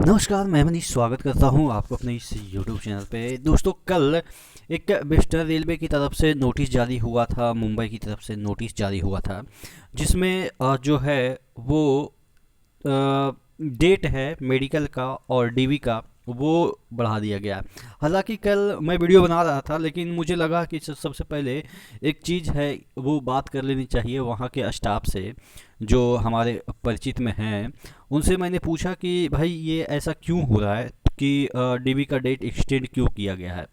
नमस्कार, मैं मनीष स्वागत करता हूं आपको अपने इस यूट्यूब चैनल पे। दोस्तों, कल एक वेस्टर्न रेलवे की तरफ से नोटिस जारी हुआ था, मुंबई की तरफ से नोटिस जारी हुआ था, जिसमें जो है वो डेट है मेडिकल का और डीवी का, वो बढ़ा दिया गया। हालांकि कल मैं वीडियो बना रहा था, लेकिन मुझे लगा कि सबसे पहले एक चीज़ है वो बात कर लेनी चाहिए वहाँ के स्टाफ से जो हमारे परिचित में हैं। उनसे मैंने पूछा कि भाई ये ऐसा क्यों हो रहा है कि डीवी का डेट एक्सटेंड क्यों किया गया है।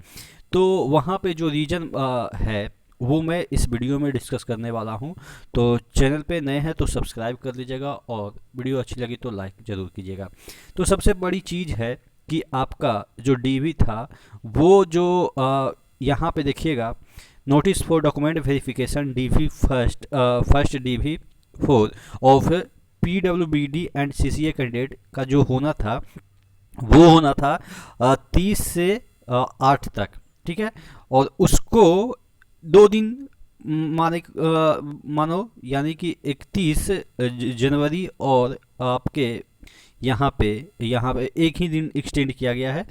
तो वहाँ पे जो रीज़न है वो मैं इस वीडियो में डिस्कस करने वाला हूँ। तो चैनल पे नए हैं तो सब्सक्राइब कर लीजिएगा और वीडियो अच्छी लगी तो लाइक ज़रूर कीजिएगा। तो सबसे बड़ी चीज़ है कि आपका जो डीवी था वो जो यहाँ पे देखिएगा, notice for document verification DV first DV four of PWBD and CCA candidate का जो होना था वो होना था 30 से 8 तक। ठीक है। और उसको 2 दिन मानो, यानी कि 31 जनवरी और आपके यहाँ पे एक ही दिन एक्सटेंड किया गया है।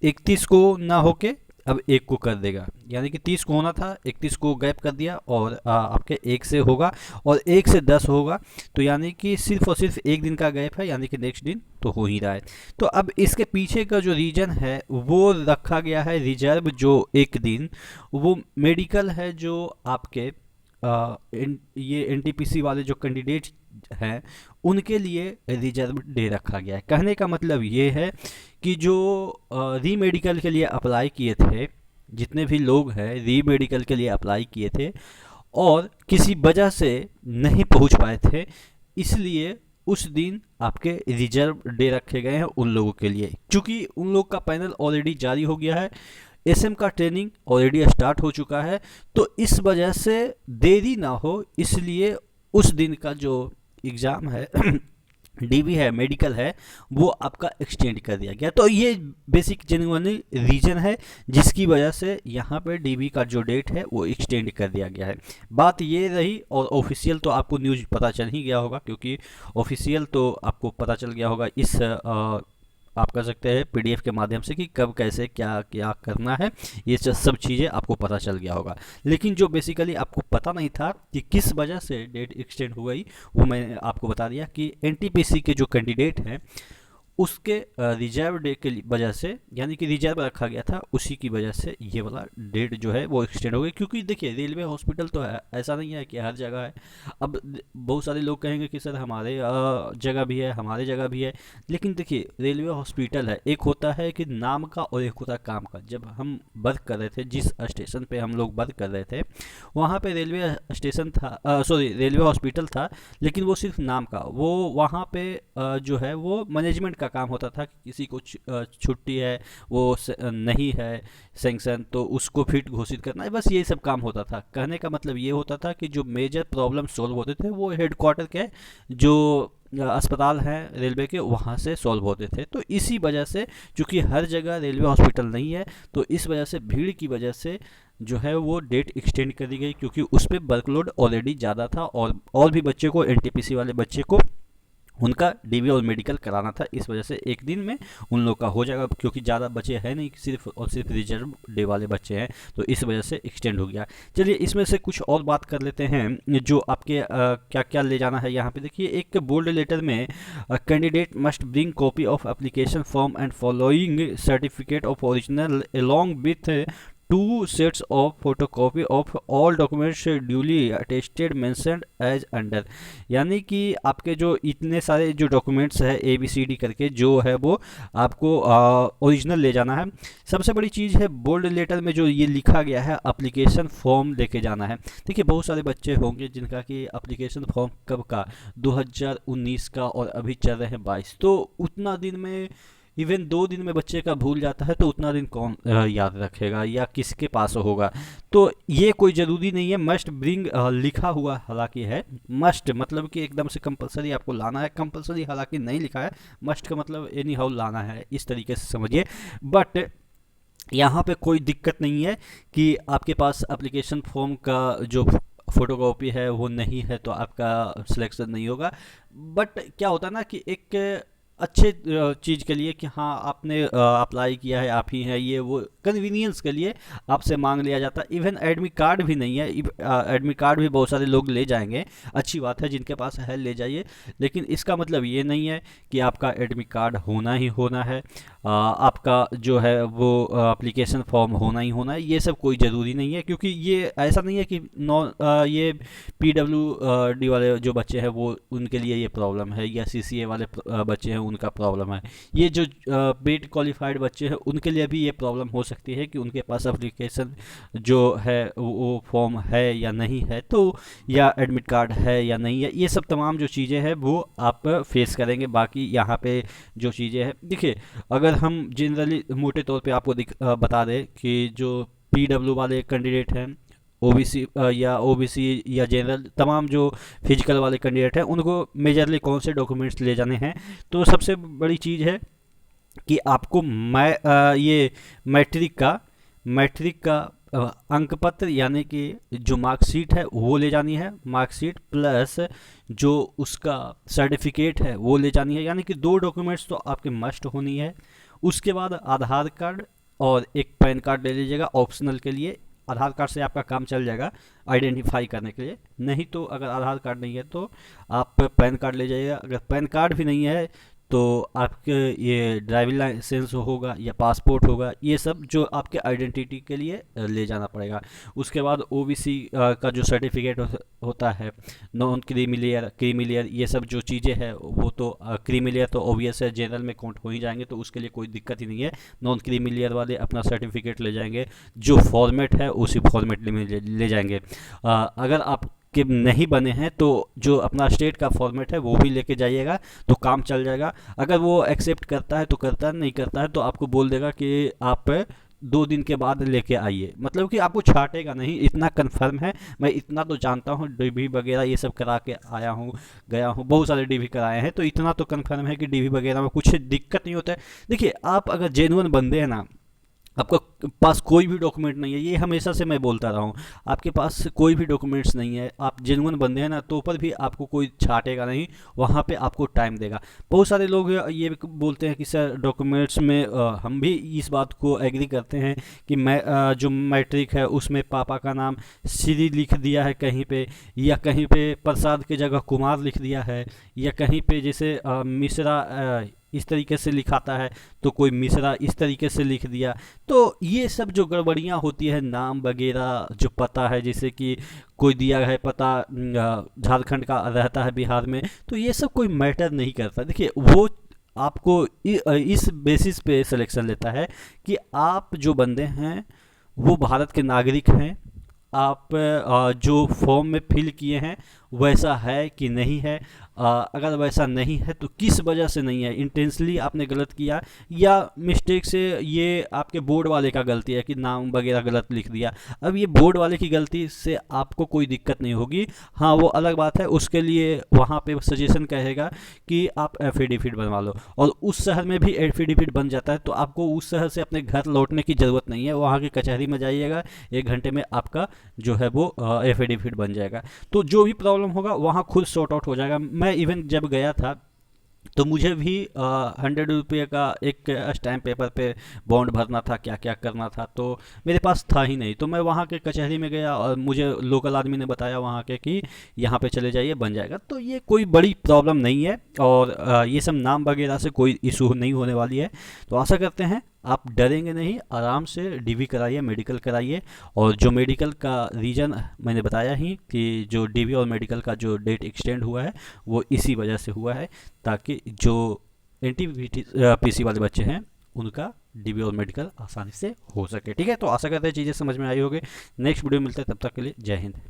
31 को ना होके अब 1 को कर देगा, यानी कि 30 को होना था, 31 को गैप कर दिया और आपके 1 से होगा और 1 से 10 होगा। तो यानी कि सिर्फ और सिर्फ 1 दिन का गैप है, यानी कि नेक्स्ट दिन तो हो ही रहा है। तो अब इसके पीछे का जो रीजन है वो रखा गया है रिजर्व, जो 1 दिन वो मेडिकल है, जो आपके ये एनटीपीसी वाले जो कैंडिडेट हैं उनके लिए रिजर्व डे रखा गया है। कहने का मतलब ये है कि जो री मेडिकल के लिए अप्लाई किए थे, जितने भी लोग हैं री मेडिकल के लिए अप्लाई किए थे और किसी वजह से नहीं पहुंच पाए थे, इसलिए उस दिन आपके रिजर्व डे रखे गए हैं उन लोगों के लिए। क्योंकि उन लोग का पैनल ऑलरेडी जारी हो गया है, एसएम का ट्रेनिंग ऑलरेडी स्टार्ट हो चुका है, तो इस वजह से देरी ना हो इसलिए उस दिन का जो एग्ज़ाम है डीवी है, मेडिकल है, वो आपका एक्सटेंड कर दिया गया। तो ये बेसिक जेन्युइनली रीजन है जिसकी वजह से यहाँ पे डीवी का जो डेट है वो एक्सटेंड कर दिया गया है। बात ये रही, और ऑफिशियल तो आपको न्यूज़ पता चल ही गया होगा, क्योंकि ऑफिशियल तो आपको पता चल गया होगा इस आप कर सकते हैं पीडीएफ के माध्यम से कि कब कैसे क्या क्या करना है, ये सब चीज़ें आपको पता चल गया होगा। लेकिन जो बेसिकली आपको पता नहीं था कि किस वजह से डेट एक्सटेंड हो गई, वो मैंने आपको बता दिया कि एनटीपीसी के जो कैंडिडेट हैं उसके रिजर्व डे के वजह से, यानी कि रिजर्व रखा गया था, उसी की वजह से ये वाला डेट जो है वो एक्सटेंड हो गई। क्योंकि देखिए रेलवे हॉस्पिटल तो है, ऐसा नहीं है कि हर जगह है। अब बहुत सारे लोग कहेंगे कि सर हमारे जगह भी है, हमारे जगह भी है, लेकिन देखिए रेलवे हॉस्पिटल है, एक होता है कि नाम का और एक होता है काम का। जब हम वर्क कर रहे थे, जिस स्टेशन पे हम लोग वर्क कर रहे थे, वहाँ पे रेलवे स्टेशन था, सॉरी रेलवे हॉस्पिटल था, लेकिन वो सिर्फ नाम का। वो वहाँ पे जो है वो मैनेजमेंट का काम होता था कि किसी को छुट्टी है, वो नहीं है सेंक्शन, तो उसको फिट घोषित करना है, बस ये सब काम होता था। कहने का मतलब ये होता था कि जो मेजर प्रॉब्लम सॉल्व होते थे वो हेडक्वार्टर के जो अस्पताल हैं रेलवे के, वहाँ से सॉल्व होते थे। तो इसी वजह से, चूँकि हर जगह रेलवे हॉस्पिटल नहीं है, तो इस वजह से भीड़ की वजह से जो है वो डेट एक्सटेंड कर दी गई, क्योंकि उस पर वर्कलोड ऑलरेडी ज़्यादा था और भी बच्चे को, एनटीपीसी वाले बच्चे को उनका डीवी और मेडिकल कराना था। इस वजह से 1 दिन में उन लोग का हो जाएगा, क्योंकि ज़्यादा बच्चे हैं नहीं, सिर्फ और सिर्फ रिजर्व डे वाले बच्चे हैं, तो इस वजह से एक्सटेंड हो गया। चलिए इसमें से कुछ और बात कर लेते हैं जो आपके क्या क्या ले जाना है। यहाँ पे देखिए एक बोल्ड लेटर में, candidate must bring copy of application form and following certificate of original along with 2 sets of photocopy of all documents duly attested mentioned as under। यानी कि आपके जो इतने सारे जो डॉक्यूमेंट्स है ABCD करके, जो है वो आपको ओरिजिनल ले जाना है। सबसे बड़ी चीज़ है बोल्ड लेटर में जो ये लिखा गया है, एप्लीकेशन फॉर्म लेके जाना है। देखिए बहुत सारे बच्चे होंगे जिनका कि एप्लीकेशन फॉर्म कब का, 2019 का, और अभी चल रहे हैं 22, तो उतना दिन में, इवन 2 दिन में बच्चे का भूल जाता है, तो उतना दिन कौन याद रखेगा या किसके पास होगा। तो ये कोई ज़रूरी नहीं है मस्ट ब्रिंग लिखा हुआ हालांकि है, मस्ट मतलब कि एकदम से कंपलसरी आपको लाना है, कंपलसरी हालांकि नहीं लिखा है, मस्ट का मतलब एनी हाउ लाना है, इस तरीके से समझिए। बट यहाँ पे कोई दिक्कत नहीं है कि आपके पास एप्लीकेशन फॉर्म का जो फोटोकॉपी है वो नहीं है तो आपका सिलेक्शन नहीं होगा। बट क्या होता है ना कि एक अच्छे चीज़ के लिए कि हाँ आपने अप्लाई किया है, आप ही हैं, ये वो कन्वीनियंस के लिए आपसे मांग लिया जाता है। इवन एडमिट कार्ड भी नहीं है, एडमिट कार्ड भी बहुत सारे लोग ले जाएंगे, अच्छी बात है, जिनके पास है ले जाइए, लेकिन इसका मतलब ये नहीं है कि आपका एडमिट कार्ड होना ही होना है, आपका जो है वो एप्लीकेशन फॉर्म होना ही होना है, ये सब कोई ज़रूरी नहीं है। क्योंकि ये ऐसा नहीं है कि ये PWD वाले जो बच्चे हैं वो उनके लिए ये प्रॉब्लम है, या CCA वाले बच्चे हैं उनका प्रॉब्लम है। ये जो बेट क्वालिफाइड बच्चे हैं उनके लिए भी ये प्रॉब्लम हो सकती है कि उनके पास एप्लीकेशन जो है वो फॉर्म है या नहीं है, तो या एडमिट कार्ड है या नहीं है, ये सब तमाम जो चीज़ें हैं वो आप फेस करेंगे। बाकी यहाँ पे जो चीज़ें हैं, देखिए अगर हम जनरली मोटे तौर पे आपको बता दें कि जो PW वाले कैंडिडेट हैं, OBC या OBC या जनरल, तमाम जो फिजिकल वाले कैंडिडेट हैं, उनको मेजरली कौन से डॉक्यूमेंट्स ले जाने हैं। तो सबसे बड़ी चीज़ है कि आपको ये मैट्रिक का अंक पत्र यानी कि जो मार्कशीट है वो ले जानी है, मार्कशीट प्लस जो उसका सर्टिफिकेट है वो ले जानी है, यानी कि 2 डॉक्यूमेंट्स तो आपके मस्ट होनी है। उसके बाद आधार कार्ड और एक पैन कार्ड ले लीजिएगा ऑप्शनल के लिए। आधार कार्ड से आपका काम चल जाएगा आइडेंटिफाई करने के लिए, नहीं तो अगर आधार कार्ड नहीं है तो आप पैन कार्ड ले जाइएगा। अगर पैन कार्ड भी नहीं है तो आपके ये ड्राइविंग लाइसेंस होगा या पासपोर्ट होगा, ये सब जो आपके आइडेंटिटी के लिए ले जाना पड़ेगा। उसके बाद OBC का जो सर्टिफिकेट होता है, नॉन क्रीमी लेयर, ये सब जो चीज़ें हैं वो तो क्रीमी लेयर तो ऑब्वियस है, जनरल में काउंट हो ही जाएंगे, तो उसके लिए कोई दिक्कत ही नहीं है। नॉन क्रीमी लेयर वाले अपना सर्टिफिकेट ले जाएंगे, जो फॉर्मेट है उसी फॉर्मेट में ले जाएंगे। अगर आप के नहीं बने हैं तो जो अपना स्टेट का फॉर्मेट है वो भी लेके जाइएगा, तो काम चल जाएगा। अगर वो एक्सेप्ट करता है तो करता है, नहीं करता है तो आपको बोल देगा कि आप 2 दिन के बाद लेके आइए, मतलब कि आपको छाटेगा नहीं, इतना कंफर्म है। मैं इतना तो जानता हूँ, DV वगैरह ये सब करा के आया हूँ, गया हूँ, बहुत सारे DV कराए हैं, तो इतना तो कंफर्म है कि DV वगैरह में कुछ दिक्कत नहीं होता है। देखिए आप अगर जेन्युइन बंदे हैं ना, आपका पास कोई भी डॉक्यूमेंट नहीं है, ये हमेशा से मैं बोलता रहा हूँ, आपके पास कोई भी डॉक्यूमेंट्स नहीं है, आप जेन्युइन बंदे हैं ना, तो पर भी आपको कोई छाटेगा नहीं, वहाँ पे आपको टाइम देगा। बहुत सारे लोग ये बोलते हैं कि सर डॉक्यूमेंट्स में हम भी इस बात को एग्री करते हैं कि मैं जो मैट्रिक है उसमें पापा का नाम श्री लिख दिया है कहीं पे, या कहीं पे प्रसाद की जगह कुमार लिख दिया है, या कहीं पे जैसे मिश्रा इस तरीके से लिखाता है तो कोई मिश्रा इस तरीके से लिख दिया। तो ये सब जो गड़बड़ियाँ होती है, नाम वगैरह जो पता है, जैसे कि कोई दिया है पता झारखंड का रहता है बिहार में, तो ये सब कोई मैटर नहीं करता। देखिए वो आपको इस बेसिस पे सिलेक्शन लेता है कि आप जो बंदे हैं वो भारत के नागरिक हैं, आप जो फॉर्म में फिल किए हैं वैसा है कि नहीं है, अगर वैसा नहीं है तो किस वजह से नहीं है, इंटेंशनली आपने गलत किया या मिस्टेक से, ये आपके बोर्ड वाले का गलती है कि नाम वगैरह गलत लिख दिया। अब ये बोर्ड वाले की गलती से आपको कोई दिक्कत नहीं होगी, हाँ वो अलग बात है, उसके लिए वहाँ पे सजेशन कहेगा कि आप एफिडेविट बनवा लो, और उस शहर में भी एफिडेविट बन जाता है, तो आपको उस शहर से अपने घर लौटने की ज़रूरत नहीं है, वहाँ की कचहरी में जाइएगा, 1 घंटे में आपका जो है वो एफिडेविट बन जाएगा। तो जो भी प्रॉब्लम होगा वहाँ खुद सॉर्ट आउट हो जाएगा। मैं इवन जब गया था तो मुझे भी 100 रुपये का एक स्टैम्प पेपर पे बॉन्ड भरना था, क्या क्या करना था, तो मेरे पास था ही नहीं, तो मैं वहाँ के कचहरी में गया और मुझे लोकल आदमी ने बताया वहाँ के कि यहाँ पे चले जाइए बन जाएगा। तो ये कोई बड़ी प्रॉब्लम नहीं है, और ये सब नाम वगैरह से कोई इशू नहीं होने वाली है। तो आशा करते हैं आप डरेंगे नहीं, आराम से DV कराइए, मेडिकल कराइए। और जो मेडिकल का रीज़न मैंने बताया ही कि जो DV और मेडिकल का जो डेट एक्सटेंड हुआ है वो इसी वजह से हुआ है, ताकि जो NTPC वाले बच्चे हैं उनका DV और मेडिकल आसानी से हो सके। ठीक है, तो आशा करते हैं चीज़ें समझ में आई होगी। नेक्स्ट वीडियो मिलते हैं, तब तक के लिए जय हिंद।